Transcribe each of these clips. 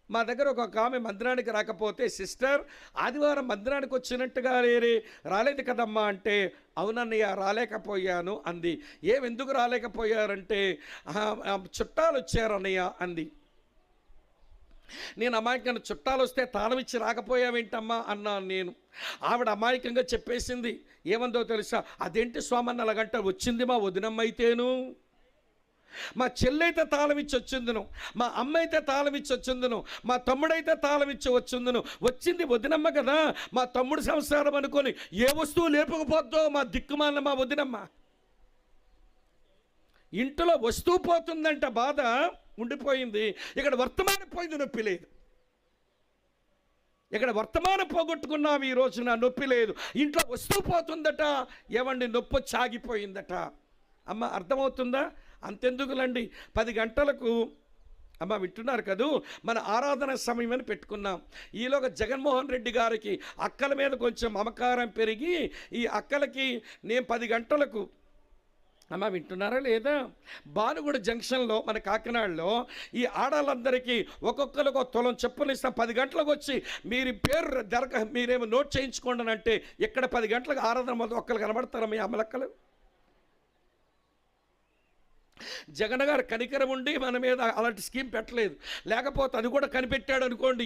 మా దగ్గర ఒక ఆమె మందిరానికి రాకపోతే, సిస్టర్ ఆదివారం మందిరానికి వచ్చినట్టుగా రాలేదు కదమ్మా అంటే, అవునన్నయ్య రాలేకపోయాను అంది. ఎందుకు రాలేకపోయారంటే, చుట్టాలు వచ్చారన్నయ్య అంది. నేను అమాయకంగా చుట్టాలు వస్తే తాళం ఇచ్చి రాకపోయావేంటమ్మా అన్నాను నేను. ఆవిడ అమాయకంగా చెప్పేసింది. ఏమందో తెలుసా, అదేంటి స్వామన్న అలాగంట, వచ్చింది మా వదినమ్మైతేను, మా చెల్లైతే తాళం ఇచ్చి వచ్చిందును, మా అమ్మ అయితే తాళం ఇచ్చి వచ్చిందును, మా తమ్ముడైతే తాళం ఇచ్చి వచ్చిందును, వచ్చింది వదినమ్మ కదా, మా తమ్ముడు సంసారం అనుకొని ఏ వస్తువు లేపకపోద్దో మా దిక్కుమాల మా వదినమ్మ. ఇంట్లో వస్తువు పోతుందంట బాధ ఉండిపోయింది, ఇక్కడ వర్తమానం పోయింది, నొప్పి లేదు. ఇక్కడ వర్తమానం పోగొట్టుకున్నాము, ఈ రోజున నొప్పి లేదు. ఇంట్లో వస్తువు పోతుందట, ఏమండి నొప్పి చాగిపోయిందట. అమ్మ అర్థమవుతుందా? అంతెందుకులండి, 10 గంటలకు అమ్మ వింటున్నారు కదూ, మన ఆరాధన సమయం అని పెట్టుకున్నాం. ఈలోగా జగన్మోహన్ రెడ్డి గారికి అక్కల మీద కొంచెం మమకారం పెరిగి, ఈ అక్కలకి నేను 10 గంటలకు అమ్మ వింటున్నారా లేదా, భానుగుడి జంక్షన్లో మన కాకినాడలో ఈ ఆడాలందరికీ ఒక్కొక్కరికి ఒక తులం చెప్పులు ఇస్తాం. 10 గంటలకు వచ్చి మీరు పేరు మీరేమో నోట్ చేయించుకోండి అని అంటే, ఇక్కడ 10 గంటలకు ఆరాధన మొదలు ఒక్కరు కనబడతారా మీ అమ్మలక్కలు? జగన్ గారు కనికరం ఉండి మన మీద అలాంటి స్కీమ్ పెట్టలేదు, లేకపోతే అది కూడా కనిపెట్టాడు అనుకోండి,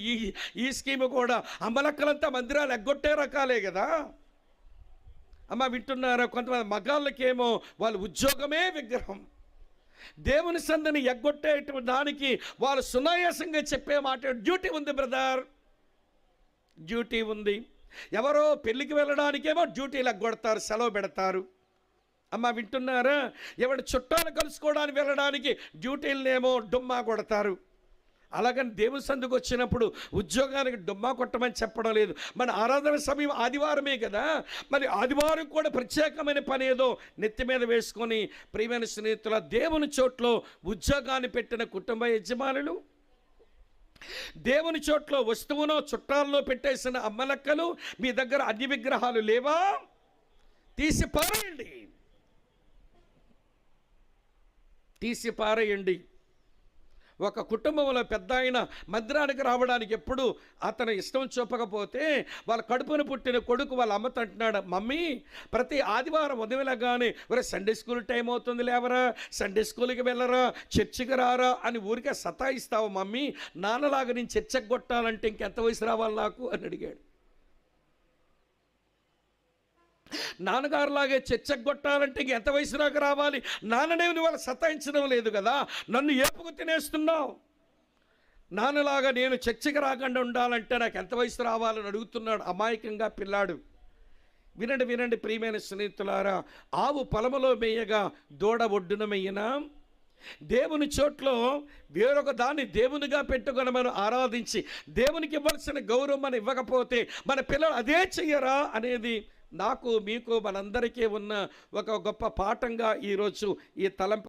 ఈ స్కీమ్ కూడా అమ్మలక్కలంతా మందిరాలు ఎగ్గొట్టే రకాలే కదా. అమ్మ వింటున్నారా? కొంతమంది మగాళ్ళకేమో వాళ్ళ ఉద్యోగమే విగ్రహం, దేవుని సందని ఎగ్గొట్టేటువంటి దానికి వాళ్ళు సునాయాసంగా చెప్పే మాట, డ్యూటీ ఉంది బ్రదర్, డ్యూటీ ఉంది. ఎవరో పెళ్ళికి వెళ్ళడానికేమో డ్యూటీలు ఎగ్గొడతారు, సెలవు పెడతారు. అమ్మ వింటున్నారా? ఎవరి చుట్టాలు కలుసుకోవడానికి వెళ్ళడానికి డ్యూటీలనేమో డుమ్మా కొడతారు. అలాగని దేవుని సందుకు వచ్చినప్పుడు ఉద్యోగానికి డుమ్మా కొట్టమని చెప్పడం లేదు. మన ఆరాధన సమయం ఆదివారమే కదా, మరి ఆదివారం కూడా ప్రత్యేకమైన పని ఏదో నెత్తి మీద వేసుకొని, ప్రియమైన స్నేహితుల, దేవుని చోట్లో ఉద్యోగాన్ని పెట్టిన కుటుంబ యజమానులు, దేవుని చోట్లో వస్తువునో చుట్టాల్లో పెట్టేసిన అమ్మలక్కలు, మీ దగ్గర అన్ని విగ్రహాలు లేవా? తీసి పారేయండి, తీసి పారేయండి. ఒక కుటుంబంలో పెద్ద ఆయన మందిరానికి రావడానికి ఎప్పుడు అతను ఇష్టం చూపకపోతే, వాళ్ళ కడుపును పుట్టిన కొడుకు వాళ్ళ అమ్మతో అంటున్నాడు, మమ్మీ ప్రతి ఆదివారం ఉదయంగానే ఒరే సండే స్కూల్ టైం అవుతుంది లేవరా, సండే స్కూల్కి వెళ్ళరా, చర్చికి రారా అని ఊరికే సతాయిస్తావు మమ్మీ, నాన్నలాగా నేను చర్చకు కొట్టాలంటే ఇంకెంత వయసు రావాలి నాకు అని అడిగాడు. నాన్నగారులాగే చర్చకు కొట్టాలంటే ఇంకెంత వయసు నాకు రావాలి, నాన్ననే నువ్వు సతాయించడం లేదు కదా, నన్ను ఏపుకు తినేస్తున్నావు, నాన్నలాగా నేను చర్చకు రాకుండా ఉండాలంటే నాకు ఎంత వయసు రావాలని అడుగుతున్నాడు అమాయకంగా పిల్లాడు. వినండి వినండి ప్రియమైన స్నేహితులారా, ఆవు పొలములో మేయగా దూడ ఒడ్డున మేయినా, దేవుని చోట్లో వేరొక దాన్ని దేవునిగా పెట్టుకొని మనం ఆరాధించి దేవునికి ఇవ్వాల్సిన గౌరవం మనం ఇవ్వకపోతే మన పిల్లలు అదే చెయ్యరా అనేది నాకు మీకు మనందరికీ ఉన్న ఒక గొప్ప పాఠంగా ఈరోజు ఈ తలంపు